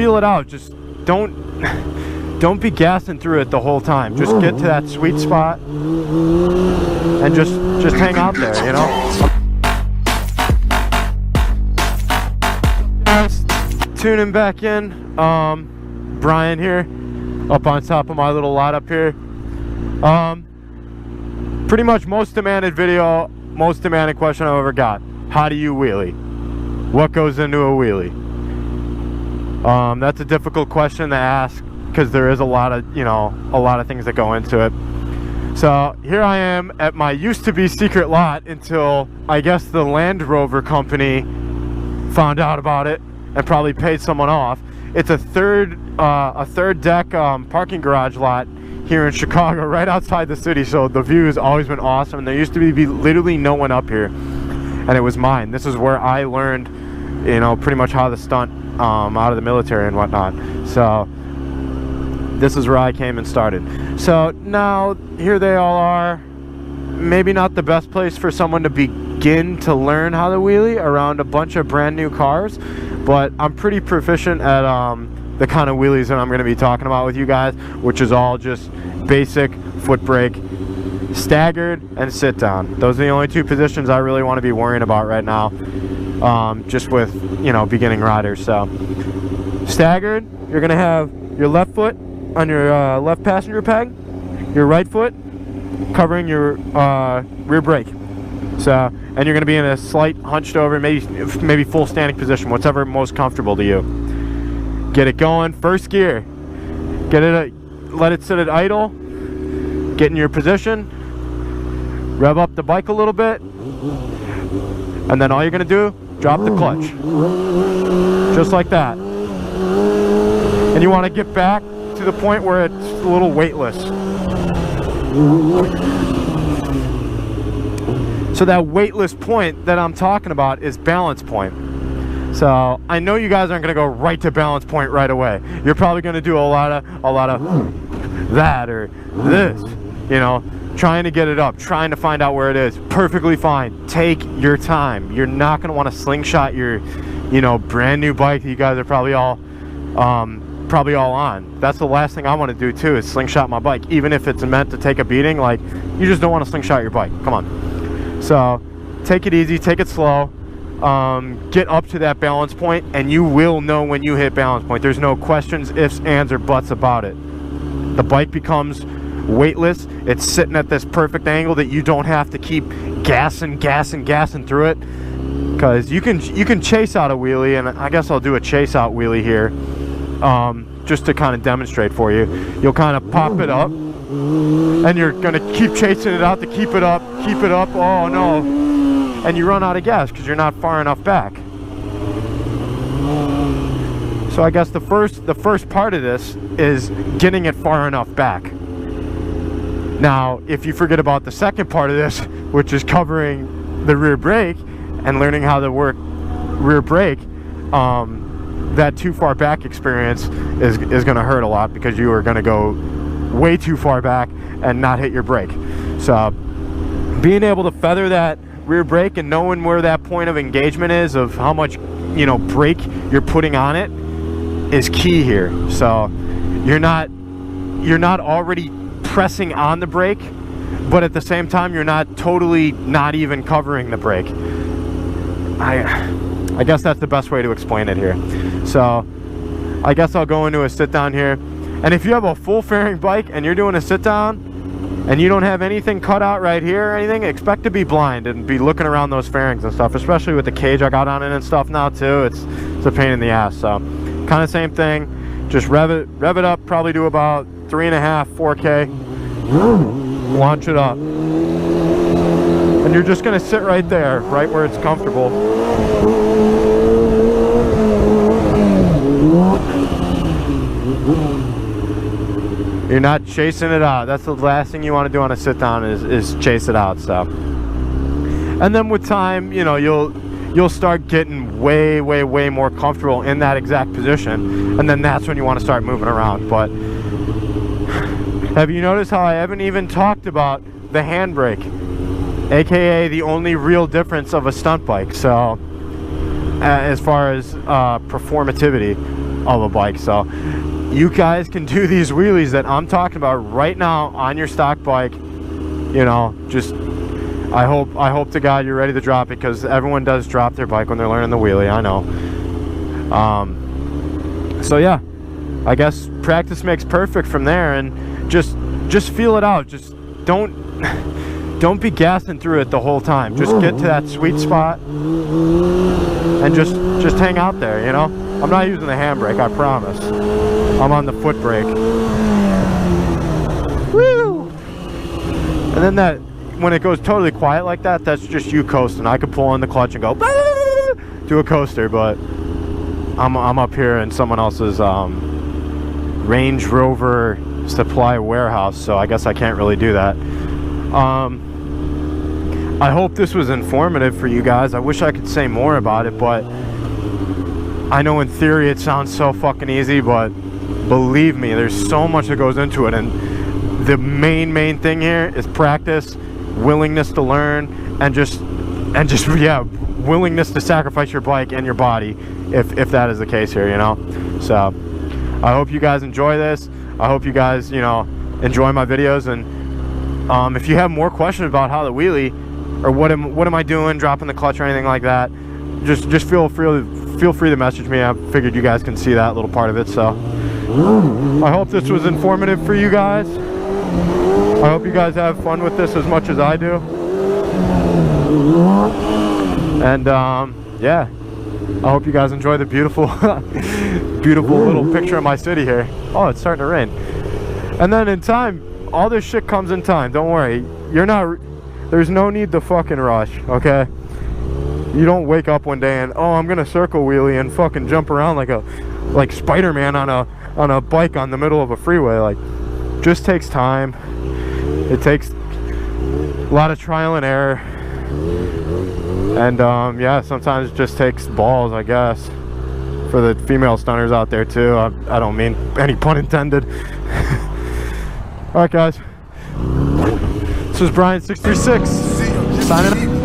feel it out. Just don't be gassing through it the whole time. Just get to that sweet spot and just hang out there, you know. Tuning back in, Brian here, up on top of my little lot up here. Pretty much most demanded video, most demanded question I've ever got. How do you wheelie? What goes into a wheelie? That's a difficult question to ask because there is a lot of things that go into it. So here I am at my used to be secret lot until I guess the Land Rover company found out about it and probably paid someone off. It's a third deck parking garage lot here in Chicago, right outside the city, so the view has always been awesome. There used to be literally no one up here, and it was mine. This is where I learned, you know, pretty much how to stunt out of the military and whatnot. So this is where I came and started. So now here they all are. Maybe not the best place for someone to begin to learn how to wheelie around a bunch of brand new cars, but I'm pretty proficient at the kind of wheelies that I'm going to be talking about with you guys, which is all just basic foot brake, staggered, and sit down. Those are the only two positions I really want to be worrying about right now, just with, you know, beginning riders. So staggered, you're going to have your left foot on your left passenger peg, your right foot covering your rear brake. So, and you're going to be in a slight hunched over, maybe full standing position, whatever most comfortable to you. Get it going, first gear. Get it, let it sit at idle. Get in your position. Rev up the bike a little bit. And then all you're going to do, drop the clutch. Just like that. And you want to get back to the point where it's a little weightless. So that weightless point that I'm talking about is balance point. So I know you guys aren't going to go right to balance point right away. You're probably going to do a lot of that or this, you know, trying to get it up, trying to find out where it is. Perfectly fine. Take your time. You're not going to want to slingshot your, you know, brand new bike that you guys are probably all on. That's the last thing I want to do too, is slingshot my bike. Even if it's meant to take a beating, like, you just don't want to slingshot your bike. Come on. So take it easy, take it slow, get up to that balance point, and you will know when you hit balance point. There's no questions, ifs, ands, or buts about it. The bike becomes weightless. It's sitting at this perfect angle that you don't have to keep gassing through it, because you can chase out a wheelie, and I guess I'll do a chase out wheelie here, just to kind of demonstrate for you. You'll kind of pop it up, and you're going to keep chasing it out to keep it up, oh no, and you run out of gas because you're not far enough back. So I guess the first part of this is getting it far enough back. Now, if you forget about the second part of this, which is covering the rear brake and learning how to work rear brake, that too far back experience is going to hurt a lot, because you are going to go way too far back and not hit your brake. So being able to feather that rear brake and knowing where that point of engagement is, of how much, you know, brake you're putting on it, is key here. So you're not already pressing on the brake, but at the same time you're not totally not even covering the brake. I guess that's the best way to explain it here. So I guess I'll go into a sit down here. And if you have a full fairing bike and you're doing a sit down and you don't have anything cut out right here or anything, expect to be blind and be looking around those fairings and stuff, especially with the cage I got on it and stuff now too. It's a pain in the ass. So kind of same thing, just rev it up, probably do about 3.5, 4K, launch it up. And you're just gonna sit right there, right where it's comfortable. You're not chasing it out. That's the last thing you want to do on a sit down, is chase it out. So, and then with time, you know, you'll start getting way more comfortable in that exact position, and then that's when you want to start moving around. But have you noticed how I haven't even talked about the handbrake, aka the only real difference of a stunt bike? So as far as performativity, of a bike. So you guys can do these wheelies that I'm talking about right now on your stock bike. You know, just I hope to God you're ready to drop it, because everyone does drop their bike when they're learning the wheelie, I know. So yeah, I guess practice makes perfect from there, and just feel it out. Just don't be gassing through it the whole time. Just get to that sweet spot and just hang out there, you know. I'm not using the handbrake, I promise. I'm on the foot brake. Woo! And then that, when it goes totally quiet like that, that's just you coasting. I could pull on the clutch and go do a coaster, but I'm up here in someone else's Range Rover supply warehouse, so I guess I can't really do that. I hope this was informative for you guys. I wish I could say more about it, but I know in theory it sounds so fucking easy, but believe me, there's so much that goes into it, and the main thing here is practice, willingness to learn, and just yeah, willingness to sacrifice your bike and your body if that is the case here, you know. So I hope you guys enjoy this. I hope you guys, you know, enjoy my videos, and if you have more questions about how the wheelie, or what am I doing, dropping the clutch or anything like that, just feel free to message me. I figured you guys can see that little part of it. So I hope this was informative for you guys. I hope you guys have fun with this as much as I do. And yeah, I hope you guys enjoy the beautiful beautiful little picture of my city here. Oh, it's starting to rain. And then in time, all this shit comes in time. Don't worry, there's no need to fucking rush, okay? You don't wake up one day and, oh, I'm gonna circle wheelie and fucking jump around like Spider-Man on a bike on the middle of a freeway. Like, just takes time. It takes a lot of trial and error, and yeah, sometimes it just takes balls, I guess, for the female stunners out there too. I don't mean any pun intended. All right, guys, this is Brian 636 signing up.